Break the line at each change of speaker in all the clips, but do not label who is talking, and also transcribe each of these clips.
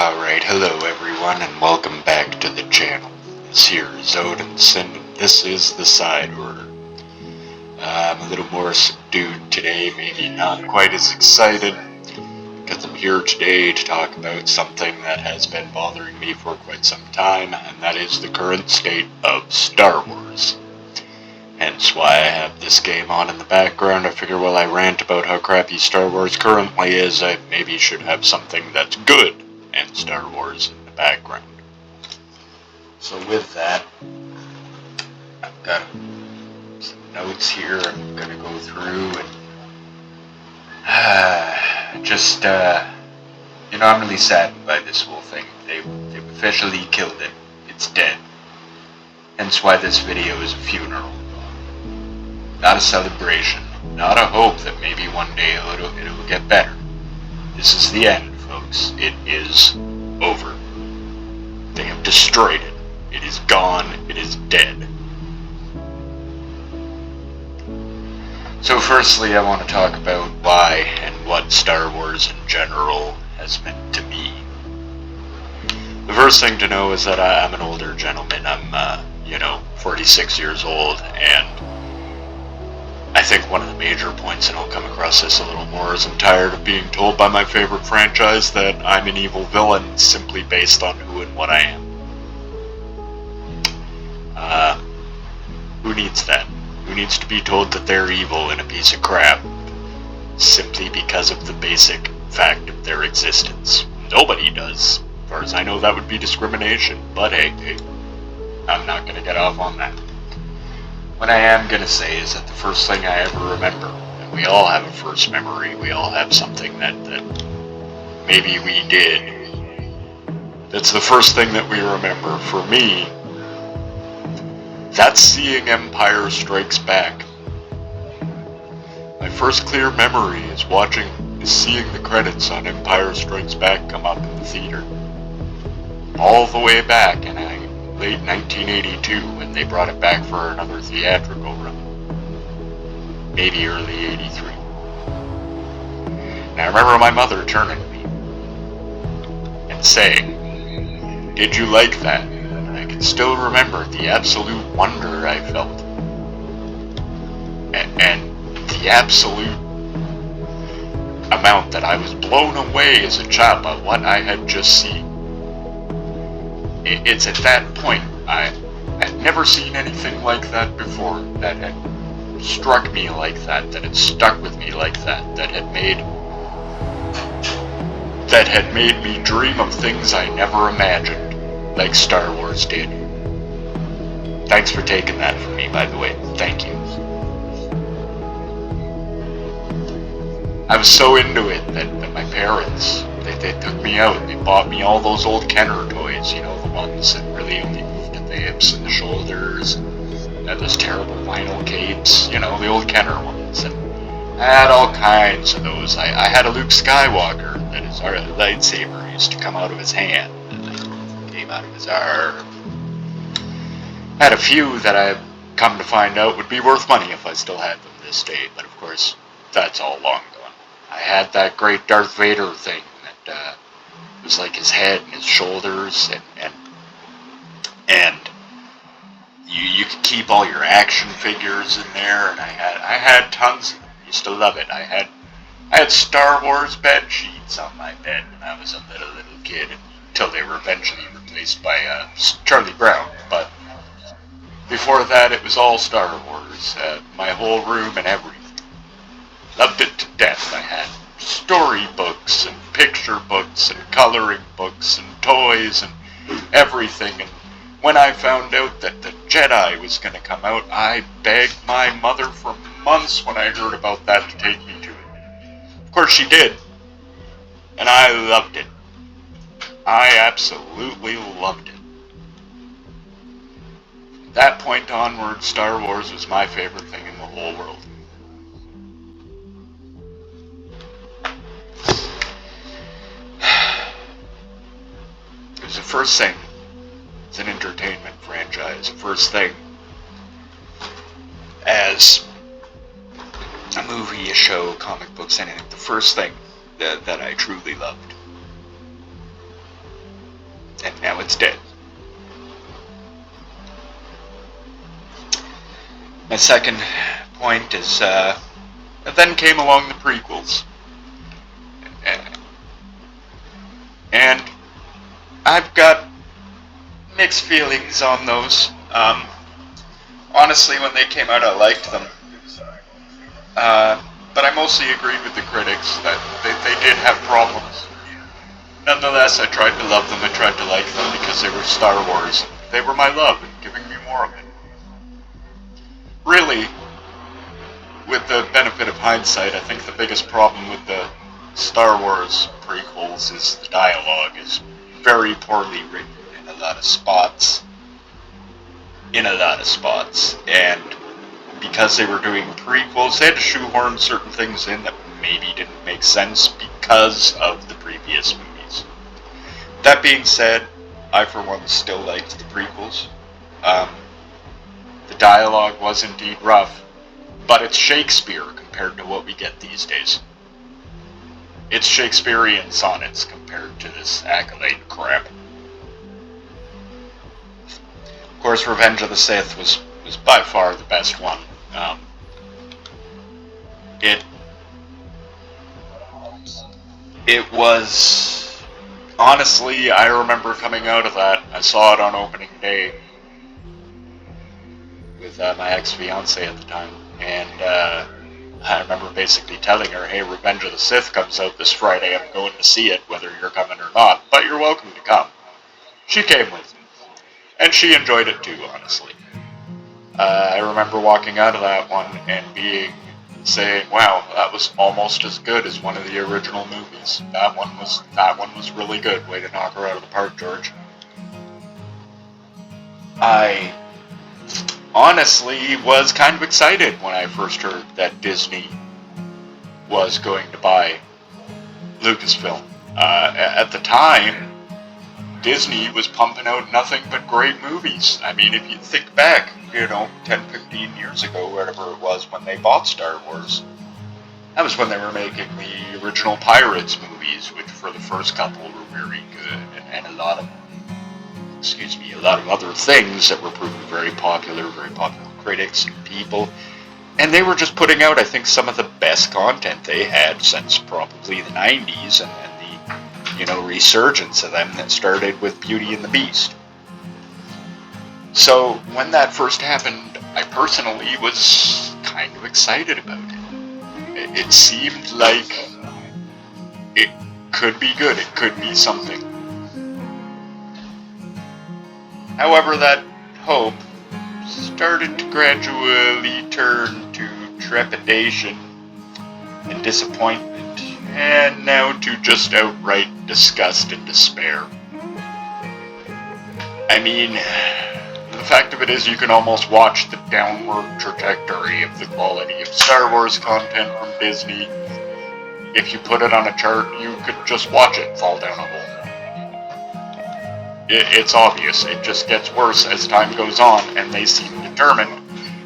Alright, hello everyone, and welcome back to the channel. This here is Odin, and this is the side order. I'm a little more subdued today, maybe not quite as excited, because I'm here today to talk about something that has been bothering me for quite some time, and that is the current state of Star Wars. Hence why I have this game on in the background. I figure while I rant about how crappy Star Wars currently is, I maybe should have something that's good and Star Wars in the background. So with that, I've got some notes here I'm going to go through, and I'm really saddened by this whole thing. They've officially killed it. It's dead. Hence why this video is a funeral. Not a celebration. Not a hope that maybe one day it'll get better. This is the end, folks. It is over. They have destroyed it. It is gone. It is dead. So firstly, I want to talk about why and what Star Wars in general has meant to me. The first thing to know is that I'm an older gentleman. I'm, 46 years old, and I think one of the major points, and I'll come across this a little more, is I'm tired of being told by my favorite franchise that I'm an evil villain simply based on who and what I am. Who needs that? Who needs to be told that they're evil and a piece of crap simply because of the basic fact of their existence? Nobody does. As far as I know, that would be discrimination, but hey, I'm not going to get off on that. What I am going to say is that the first thing I ever remember, and we all have a first memory, we all have something that maybe we did, that's the first thing that we remember. For me, that's seeing Empire Strikes Back. My first clear memory is seeing the credits on Empire Strikes Back come up in the theater. All the way back in late 1982, when they brought it back for another theatrical run. Maybe early 83. And I remember my mother turning to me and saying, "Did you like that?" And I can still remember the absolute wonder I felt. And the absolute amount that I was blown away as a child by what I had just seen. It's at that point, I had never seen anything like that before, that had struck me like that had stuck with me like that had made me dream of things I never imagined, like Star Wars did. Thanks for taking that from me, by the way. Thank you. I was so into it that my parents, they took me out and they bought me all those old Kenner toys, the ones that really only moved at the hips and the shoulders, and had those terrible vinyl capes, the old Kenner ones, and I had all kinds of those. I had a Luke Skywalker that his lightsaber used to come out of his hand, and then came out of his arm. I had a few that I've come to find out would be worth money if I still had them this day, but of course, that's all long gone. I had that great Darth Vader thing that was like his head and his shoulders, and you could keep all your action figures in there, and I had tons of them. I used to love it. I had Star Wars bed sheets on my bed when I was a little kid, until they were eventually replaced by Charlie Brown. But before that, it was all Star Wars. My whole room and everything. Loved it to death. I had storybooks and picture books and coloring books and toys and everything. And when I found out that the Jedi was going to come out, I begged my mother for months when I heard about that to take me to it. Of course she did. And I loved it. I absolutely loved it. From that point onward, Star Wars was my favorite thing in the whole world. It was the first thing. It's an entertainment franchise. First thing as a movie, a show, comic books, anything. The first thing that I truly loved. now it's dead. My second point is, then came along the prequels. And I've got mixed feelings on those. Honestly, when they came out, I liked them. But I mostly agreed with the critics that they did have problems. Nonetheless, I tried to love them, I tried to like them because they were Star Wars. They were my love and giving me more of it. Really, with the benefit of hindsight, I think the biggest problem with the Star Wars prequels is the dialogue is very poorly written in a lot of spots. And because they were doing prequels, they had to shoehorn certain things in that maybe didn't make sense because of the previous movies. That being said, I for one still liked the prequels. The dialogue was indeed rough, but it's Shakespeare compared to what we get these days. It's Shakespearean sonnets compared to this accolade crap. Of course, Revenge of the Sith was by far the best one. It was, honestly, I remember coming out of that. I saw it on opening day with my ex-fiance at the time, and I remember basically telling her, hey, Revenge of the Sith comes out this Friday, I'm going to see it, whether you're coming or not, but you're welcome to come. She came with me, and she enjoyed it too, honestly. I remember walking out of that one and saying, wow, that was almost as good as one of the original movies. That one was really good. Way to knock her out of the park, George. I honestly was kind of excited when I first heard that Disney was going to buy Lucasfilm. At the time, Disney was pumping out nothing but great movies. I mean, if you think back, 10, 15 years ago, whatever it was, when they bought Star Wars, that was when they were making the original Pirates movies, which for the first couple were very good, and a lot of other things that were proven very popular critics and people. And they were just putting out, I think, some of the best content they had since probably the 90s, and the resurgence of them that started with Beauty and the Beast. So when that first happened, I personally was kind of excited about it. It seemed like it could be good, it could be something. However, that hope started to gradually turn to trepidation and disappointment, and now to just outright disgust and despair. I mean, the fact of it is you can almost watch the downward trajectory of the quality of Star Wars content from Disney. If you put it on a chart, you could just watch it fall down a hole. It's obvious, it just gets worse as time goes on, and they seem determined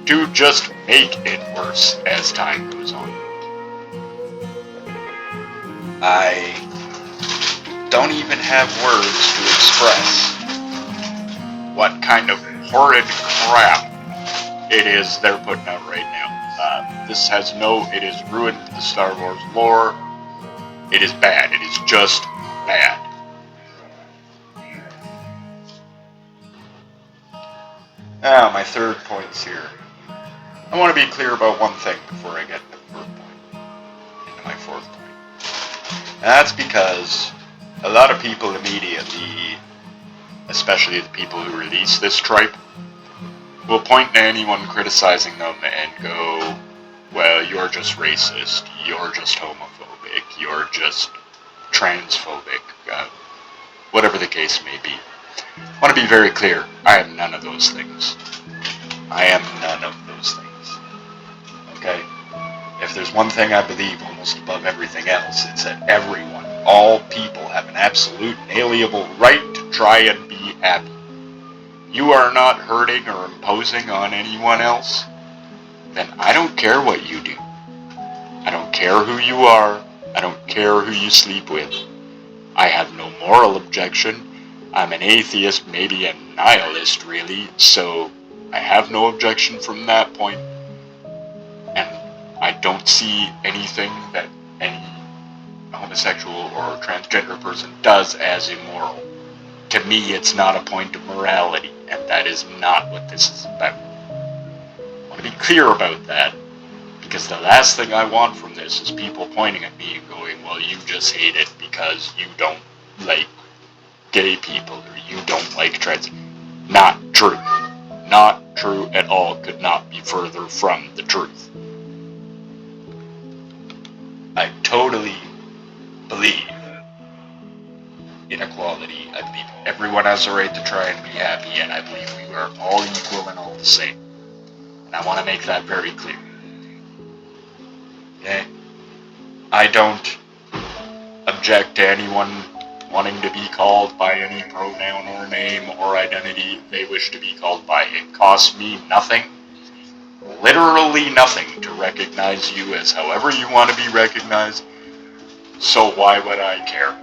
to just make it worse as time goes on. I don't even have words to express what kind of horrid crap it is they're putting out right now. It has ruined the Star Wars lore. It is bad. It is just bad. Now, my third point's here. I want to be clear about one thing before I get into my fourth point. And that's because a lot of people immediately, especially the people who release this tripe, will point to anyone criticizing them and go, well, you're just racist, you're just homophobic, you're just transphobic, whatever the case may be. I want to be very clear, I am none of those things. I am none of those things. Okay? If there's one thing I believe almost above everything else, it's that everyone, all people, have an absolute inalienable right to try and be happy. You are not hurting or imposing on anyone else, then I don't care what you do. I don't care who you are. I don't care who you sleep with. I have no moral objection, I'm an atheist, maybe a nihilist, really, so I have no objection from that point. And I don't see anything that any homosexual or transgender person does as immoral. To me, it's not a point of morality, and that is not what this is about. I want to be clear about that, because the last thing I want from this is people pointing at me and going, well, you just hate it because you don't like gay people, or you don't like trans. Not true. Not true at all. Could not be further from the truth. I totally believe in equality. I believe everyone has a right to try and be happy, and I believe we are all equal and all the same. And I want to make that very clear. Okay? I don't object to anyone wanting to be called by any pronoun or name or identity they wish to be called by. It costs me nothing, literally nothing, to recognize you as however you want to be recognized, so why would I care?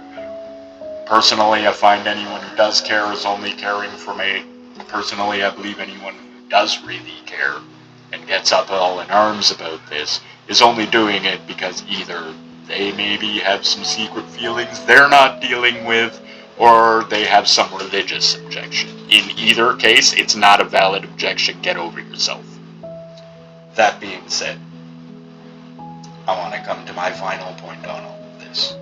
Personally, I find anyone who does care is only caring for me. Personally, I believe anyone who does really care and gets up all in arms about this is only doing it because either they maybe have some secret feelings they're not dealing with, or they have some religious objection. In either case, it's not a valid objection. Get over yourself. That being said, I want to come to my final point on all of this.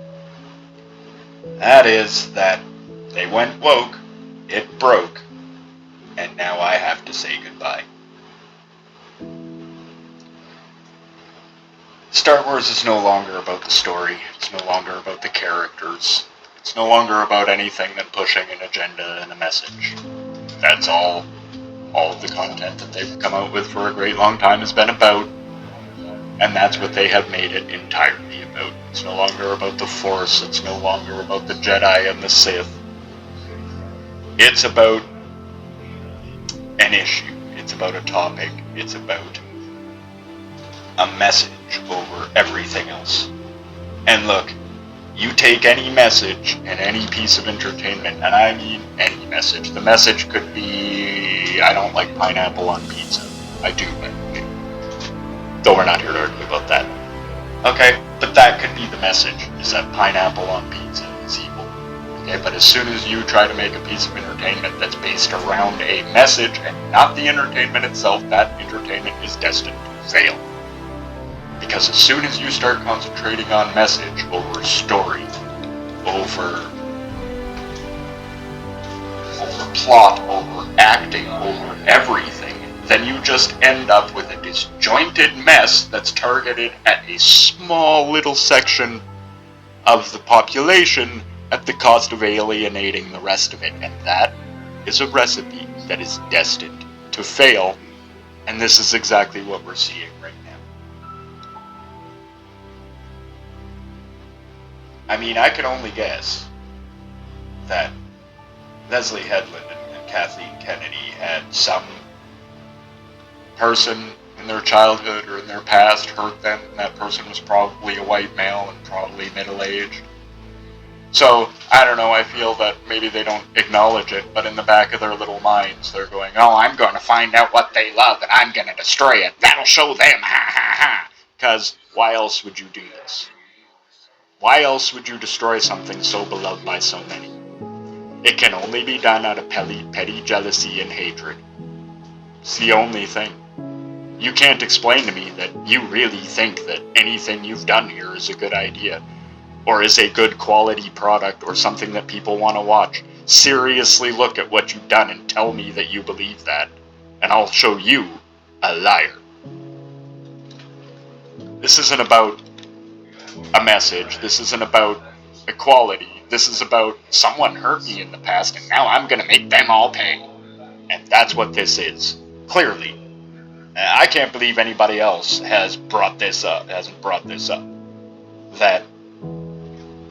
That is that they went woke, it broke, and now I have to say goodbye. Star Wars is no longer about the story, it's no longer about the characters, it's no longer about anything than pushing an agenda and a message. That's all of the content that they've come out with for a great long time has been about, and that's what they have made it entirely about. It's no longer about the Force, it's no longer about the Jedi and the Sith. It's about an issue, it's about a topic, it's about a message over everything else. And look, you take any message and any piece of entertainment, and I mean any message. The message could be, I don't like pineapple on pizza. I do, but though we're not here to argue about that. Okay, but that could be the message, is that pineapple on pizza is evil. Okay, but as soon as you try to make a piece of entertainment that's based around a message and not the entertainment itself, that entertainment is destined to fail. Because as soon as you start concentrating on message over story, over plot, over acting, over everything, then you just end up with a disjointed mess that's targeted at a small little section of the population at the cost of alienating the rest of it. And that is a recipe that is destined to fail, and this is exactly what we're seeing right now. I mean, I can only guess that Leslie Headland and Kathleen Kennedy had some person in their childhood or in their past hurt them, and that person was probably a white male and probably middle-aged. So, I don't know, I feel that maybe they don't acknowledge it, but in the back of their little minds, they're going, oh, I'm going to find out what they love, and I'm going to destroy it. That'll show them, ha ha ha. Because why else would you do this? Why else would you destroy something so beloved by so many? It can only be done out of petty jealousy and hatred. It's the only thing. You can't explain to me that you really think that anything you've done here is a good idea, or is a good quality product, or something that people want to watch. Seriously look at what you've done and tell me that you believe that, and I'll show you a liar. This isn't about a message. This isn't about equality. This is about someone hurt me in the past, and now I'm going to make them all pay. And that's what this is. Clearly. I can't believe anybody else hasn't brought this up. That,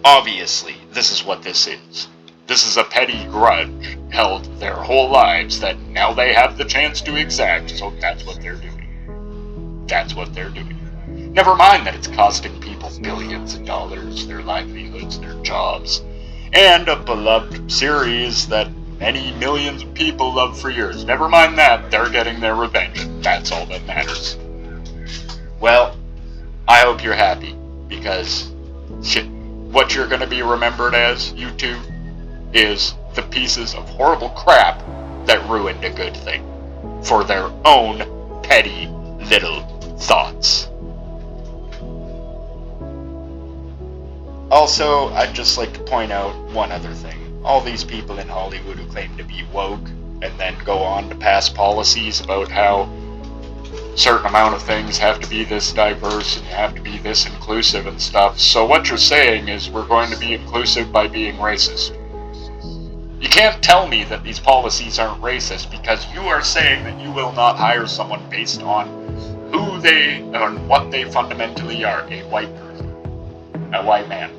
obviously, this is what this is. This is a petty grudge held their whole lives that now they have the chance to exact, so that's what they're doing. That's what they're doing. Never mind that it's costing people billions of dollars, their livelihoods, their jobs. and a beloved series that many millions of people love for years. Never mind that, they're getting their revenge. That's all that matters. Well, I hope you're happy, because what you're going to be remembered as, you two, is the pieces of horrible crap that ruined a good thing for their own petty little thoughts. Also, I'd just like to point out one other thing. All these people in Hollywood who claim to be woke and then go on to pass policies about how a certain amount of things have to be this diverse and have to be this inclusive and stuff. So what you're saying is we're going to be inclusive by being racist. You can't tell me that these policies aren't racist, because you are saying that you will not hire someone based on who they, on what they fundamentally are, a white person, a white man.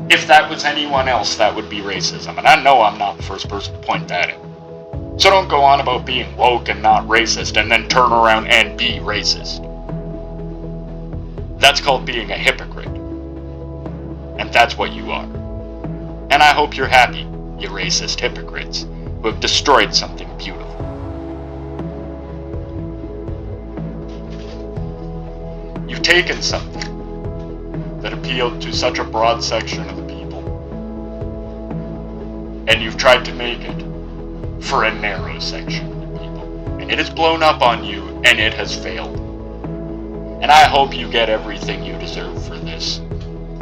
If that was anyone else, that would be racism, and I know I'm not the first person to point that out. So don't go on about being woke and not racist, and then turn around and be racist. That's called being a hypocrite. And that's what you are. And I hope you're happy, you racist hypocrites, who have destroyed something beautiful. You've taken something that appealed to such a broad section of the people, and you've tried to make it for a narrow section of the people. And it has blown up on you, and it has failed. And I hope you get everything you deserve for this.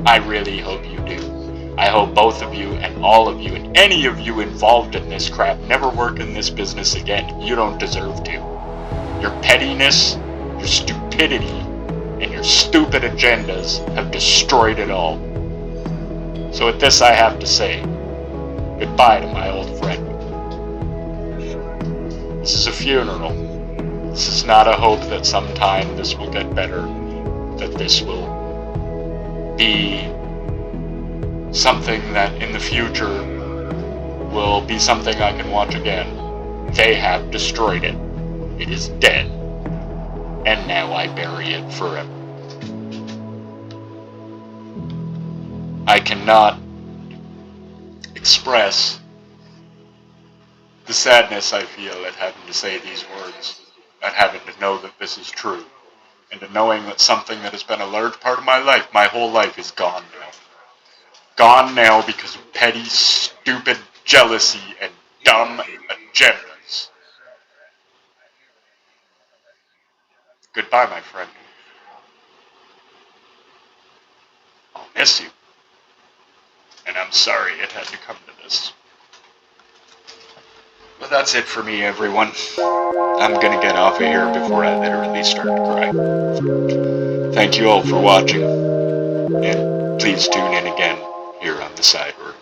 I really hope you do. I hope both of you and all of you and any of you involved in this crap never work in this business again. You don't deserve to. Your pettiness, your stupidity, and your stupid agendas have destroyed it all. So with this I have to say, goodbye to my old friend. This is a funeral. This is not a hope that sometime this will get better, that this will be something that in the future will be something I can watch again. They have destroyed it. It is dead. And now I bury it forever. I cannot express the sadness I feel at having to say these words, at having to know that this is true, and to knowing that something that has been a large part of my life, my whole life, is gone now. Gone now because of petty, stupid jealousy and dumb agendas. Goodbye, my friend. I'll miss you. And I'm sorry it had to come to this. But that's it for me, everyone. I'm gonna get off of here before I literally start to cry. Thank you all for watching. And please tune in again here on the Side Room.